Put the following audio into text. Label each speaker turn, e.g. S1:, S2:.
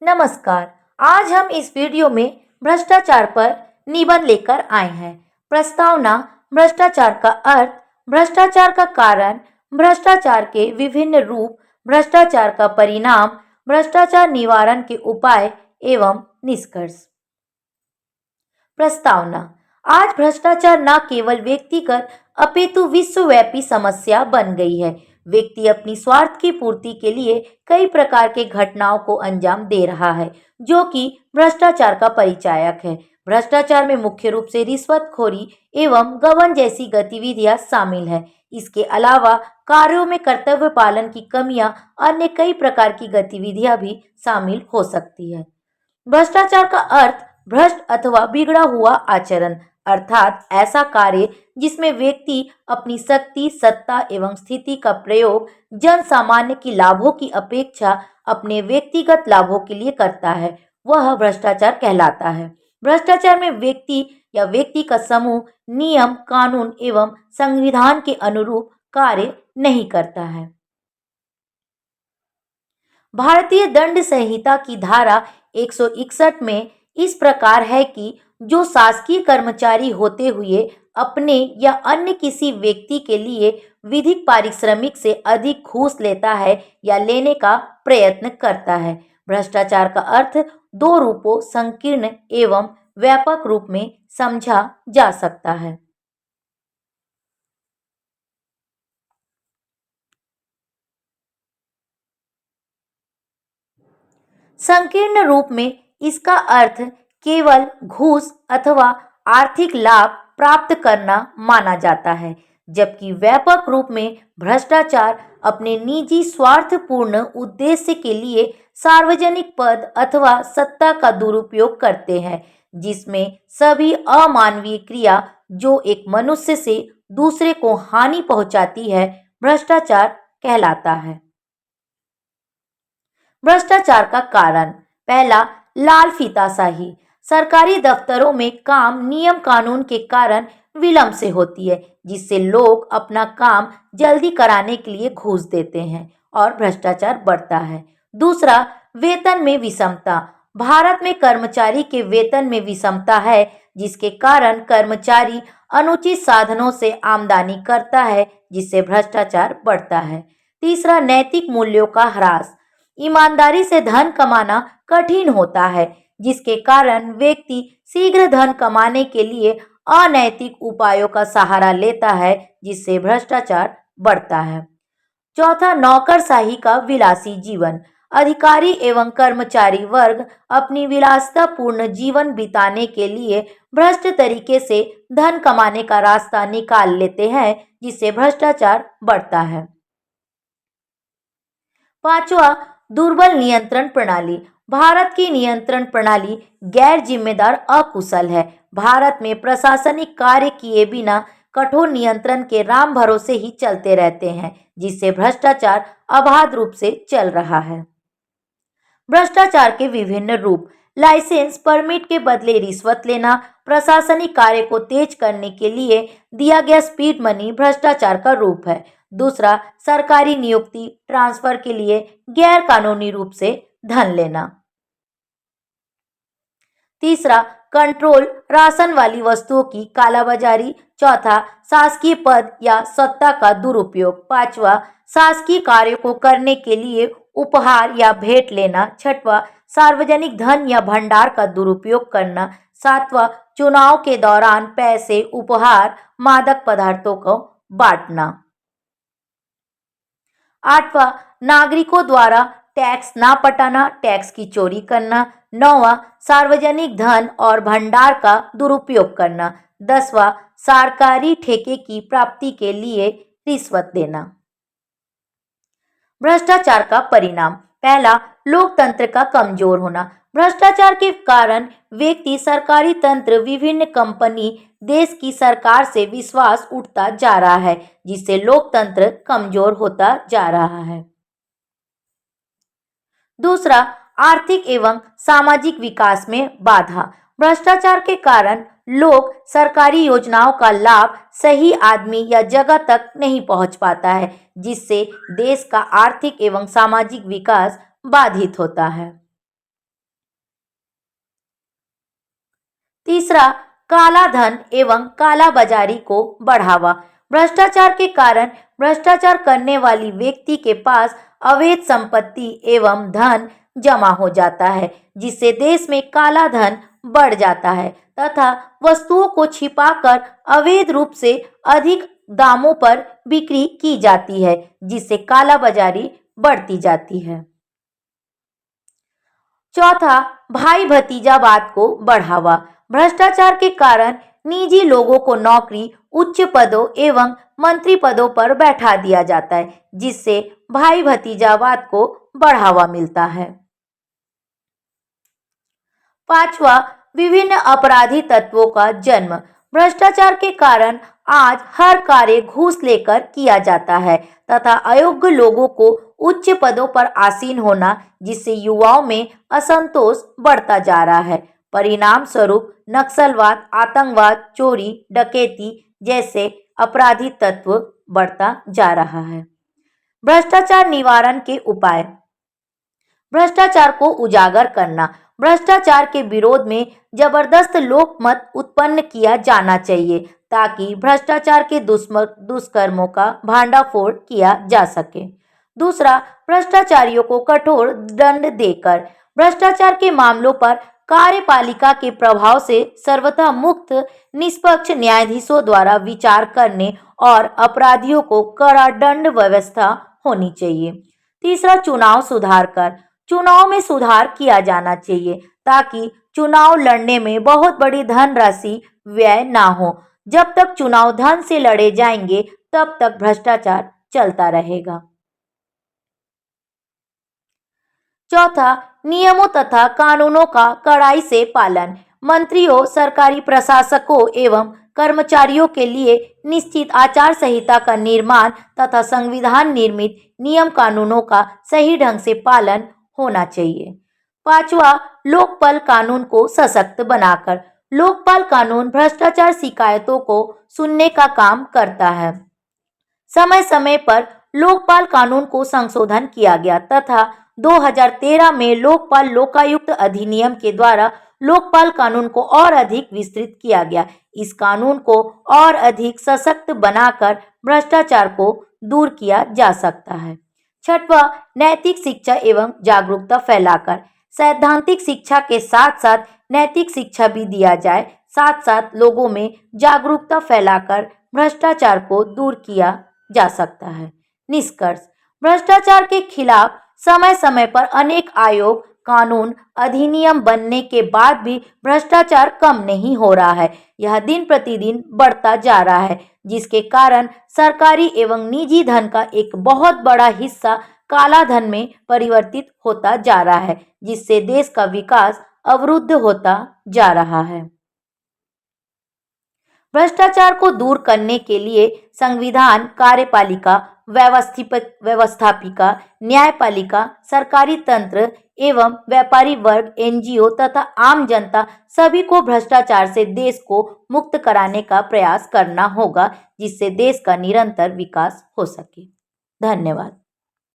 S1: नमस्कार। आज हम इस वीडियो में भ्रष्टाचार पर निबंध लेकर आए हैं। प्रस्तावना: भ्रष्टाचार का अर्थ, भ्रष्टाचार का कारण, भ्रष्टाचार के विभिन्न रूप, भ्रष्टाचार का परिणाम, भ्रष्टाचार निवारण के उपाय एवं निष्कर्ष। प्रस्तावना: आज भ्रष्टाचार न केवल व्यक्तिगत अपितु विश्वव्यापी समस्या बन गई है। व्यक्ति अपनी स्वार्थ की पूर्ति के लिए कई प्रकार के घटनाओं को अंजाम दे रहा है, जो कि भ्रष्टाचार का परिचायक है। भ्रष्टाचार में मुख्य रूप से रिश्वतखोरी एवं गबन जैसी गतिविधियां शामिल है। इसके अलावा कार्यों में कर्तव्य पालन की कमियां, अन्य कई प्रकार की गतिविधियां भी शामिल हो सकती है। भ्रष्टाचार का अर्थ भ्रष्ट अथवा बिगड़ा हुआ आचरण, अर्थात ऐसा कार्य जिसमें व्यक्ति अपनी शक्ति, सत्ता एवं स्थिति का प्रयोग जन सामान्य की लाभों की अपेक्षा अपने व्यक्तिगत लाभों के लिए करता है, वह भ्रष्टाचार कहलाता है। भ्रष्टाचार में व्यक्ति या व्यक्ति का समूह नियम, कानून एवं संविधान के अनुरूप कार्य नहीं करता है। भारतीय दंड संहिता की धारा 161 में इस प्रकार है कि जो शासकीय कर्मचारी होते हुए अपने या अन्य किसी व्यक्ति के लिए विधिक पारिश्रमिक से अधिक घूस लेता है या लेने का प्रयत्न करता है। भ्रष्टाचार का अर्थ दो रूपों, संकीर्ण एवं व्यापक रूप में समझा जा सकता है। संकीर्ण रूप में इसका अर्थ केवल घूस अथवा आर्थिक लाभ प्राप्त करना माना जाता है, जबकि व्यापक रूप में भ्रष्टाचार अपने निजी स्वार्थपूर्ण उद्देश्य के लिए सार्वजनिक पद अथवा सत्ता का दुरुपयोग करते हैं, जिसमें सभी अमानवीय क्रिया जो एक मनुष्य से दूसरे को हानि पहुंचाती है, भ्रष्टाचार कहलाता है। भ्रष्टाचार का कारण: पहला, लाल फीताशाही। सरकारी दफ्तरों में काम नियम कानून के कारण विलंब से होती है, जिससे लोग अपना काम जल्दी कराने के लिए घूस देते हैं और भ्रष्टाचार बढ़ता है। दूसरा, वेतन में विषमता। भारत में कर्मचारी के वेतन में विषमता है, जिसके कारण कर्मचारी अनुचित साधनों से आमदनी करता है, जिससे भ्रष्टाचार बढ़ता है। तीसरा, नैतिक मूल्यों का ह्रास। ईमानदारी से धन कमाना कठिन होता है, जिसके कारण व्यक्ति शीघ्र धन कमाने के लिए अनैतिक उपायों का सहारा लेता है, जिससे भ्रष्टाचार बढ़ता है। चौथा, नौकरशाही का विलासी जीवन। अधिकारी एवं कर्मचारी वर्ग अपनी विलासितापूर्ण जीवन बिताने के लिए भ्रष्ट तरीके से धन कमाने का रास्ता निकाल लेते हैं, जिससे भ्रष्टाचार बढ़ता है। पांचवा, दुर्बल नियंत्रण प्रणाली। भारत की नियंत्रण प्रणाली गैर जिम्मेदार, अकुशल है। भारत में प्रशासनिक कार्य किए बिना कठोर नियंत्रण के राम भरोसे ही चलते रहते हैं, जिससे भ्रष्टाचार अबाध रूप से चल रहा है। भ्रष्टाचार के विभिन्न रूप: लाइसेंस, परमिट के बदले रिश्वत लेना, प्रशासनिक कार्य को तेज करने के लिए दिया गया स्पीड मनी भ्रष्टाचार का रूप है। दूसरा, सरकारी नियुक्ति, ट्रांसफर के लिए गैर कानूनी रूप से धन लेना। तीसरा, कंट्रोल, राशन वाली वस्तुओं की कालाबाजारी। चौथा, शासकीय पद या सत्ता का दुरुपयोग। पांचवा, शासकीय कार्यों को करने के लिए उपहार या भेंट लेना। छठवां, सार्वजनिक धन या भंडार का दुरुपयोग करना। सातवां, चुनाव के दौरान पैसे, उपहार, मादक पदार्थों को बांटना। आठवां, नागरिकों द्वारा टैक्स ना पटाना, टैक्स की चोरी करना। नौवां, सार्वजनिक धन और भंडार का दुरुपयोग करना। 10वां, सरकारी ठेके की प्राप्ति के लिए रिश्वत देना। भ्रष्टाचार का परिणाम: पहला, लोकतंत्र का कमजोर होना। भ्रष्टाचार के कारण व्यक्ति, सरकारी तंत्र, विभिन्न कंपनी, देश की सरकार से विश्वास उठता जा रहा है, जिससे लोकतंत्र कमजोर होता जा रहा है। दूसरा, आर्थिक एवं सामाजिक विकास में बाधा। भ्रष्टाचार के कारण लोग सरकारी योजनाओं का लाभ सही आदमी या जगह तक नहीं पहुंच पाता है, जिससे देश का आर्थिक एवं सामाजिक विकास बाधित होता है। तीसरा, काला धन एवं काला बाजारी को बढ़ावा। भ्रष्टाचार के कारण भ्रष्टाचार करने वाली व्यक्ति के पास अवैध संपत्ति एवं धन जमा हो जाता है, जिससे देश में काला धन बढ़ जाता है तथा वस्तुओं को छिपाकर अवैध रूप से अधिक दामों पर बिक्री की जाती है, जिससे काला बाजारी बढ़ती जाती है। चौथा, भाई भतीजावाद को बढ़ावा। भ्रष्टाचार के कारण निजी लोगों को नौकरी, उच्च पदों एवं मंत्री पदों पर बैठा दिया जाता है, जिससे भाई भतीजावाद को बढ़ावा मिलता है। पांचवा, विभिन्न अपराधी तत्वों का जन्म। भ्रष्टाचार के कारण आज हर कार्य घूस लेकर किया जाता है तथा अयोग्य लोगों को उच्च पदों पर आसीन होना, जिससे युवाओं में असंतोष बढ़ता जा रहा है। परिणाम स्वरूप नक्सलवाद, आतंकवाद, चोरी, डकैती जैसे अपराधी तत्व बढ़ता जा रहा है। भ्रष्टाचार निवारण के उपाय। भ्रष्टाचार को उजागर करना। भ्रष्टाचार के विरोध में जबरदस्त लोकमत उत्पन्न किया जाना चाहिए ताकि भ्रष्टाचार के दुष्कर्मों का भांडाफोड़ किया जा सके। दूसरा, भ्रष्टाचारियों को कठोर दंड देकर। भ्रष्टाचार के मामलों पर कार्यपालिका के प्रभाव से सर्वथा मुक्त निष्पक्ष न्यायाधीशों द्वारा विचार करने और अपराधियों को कड़ा दंड व्यवस्था होनी चाहिए। तीसरा, चुनाव सुधार कर। चुनाव में सुधार किया जाना चाहिए ताकि चुनाव लड़ने में बहुत बड़ी धनराशि व्यय ना हो। जब तक चुनाव धन से लड़े जाएंगे तब तक भ्रष्टाचार चलता रहेगा। चौथा, नियमों तथा कानूनों का कड़ाई से पालन। मंत्रियों, सरकारी प्रशासकों एवं कर्मचारियों के लिए निश्चित आचार संहिता का निर्माण तथा संविधान निर्मित नियम कानूनों का सही ढंग से पालन होना चाहिए। पांचवा, लोकपाल कानून को सशक्त बनाकर। लोकपाल कानून भ्रष्टाचार शिकायतों को सुनने का काम करता है। समय समय पर लोकपाल कानून को संशोधन किया गया तथा 2013 में लोकपाल लोकायुक्त अधिनियम के द्वारा लोकपाल कानून को और अधिक विस्तृत किया गया। इस कानून को और अधिक सशक्त बनाकर भ्रष्टाचार को दूर किया जा सकता है। छठवां, नैतिक शिक्षा एवं जागरूकता फैलाकर। सैद्धांतिक शिक्षा के साथ साथ नैतिक शिक्षा भी दिया जाए, साथ साथ लोगों में जागरूकता फैलाकर भ्रष्टाचार को दूर किया जा सकता है। निष्कर्ष, भ्रष्टाचार के खिलाफ समय समय पर अनेक आयोग, कानून, अधिनियम बनने के बाद भी भ्रष्टाचार कम नहीं हो रहा है। यह दिन प्रतिदिन बढ़ता जा रहा है, जिसके कारण सरकारी एवं निजी धन का एक बहुत बड़ा हिस्सा काला धन में परिवर्तित होता जा रहा है, जिससे देश का विकास अवरुद्ध होता जा रहा है। भ्रष्टाचार को दूर करने के लिए संविधान, कार्यपालिका, व्यवस्थापिका, न्यायपालिका, सरकारी तंत्र एवं व्यापारी वर्ग, एनजीओ तथा आम जनता सभी को भ्रष्टाचार से देश को मुक्त कराने का प्रयास करना होगा, जिससे देश का निरंतर विकास हो सके। धन्यवाद।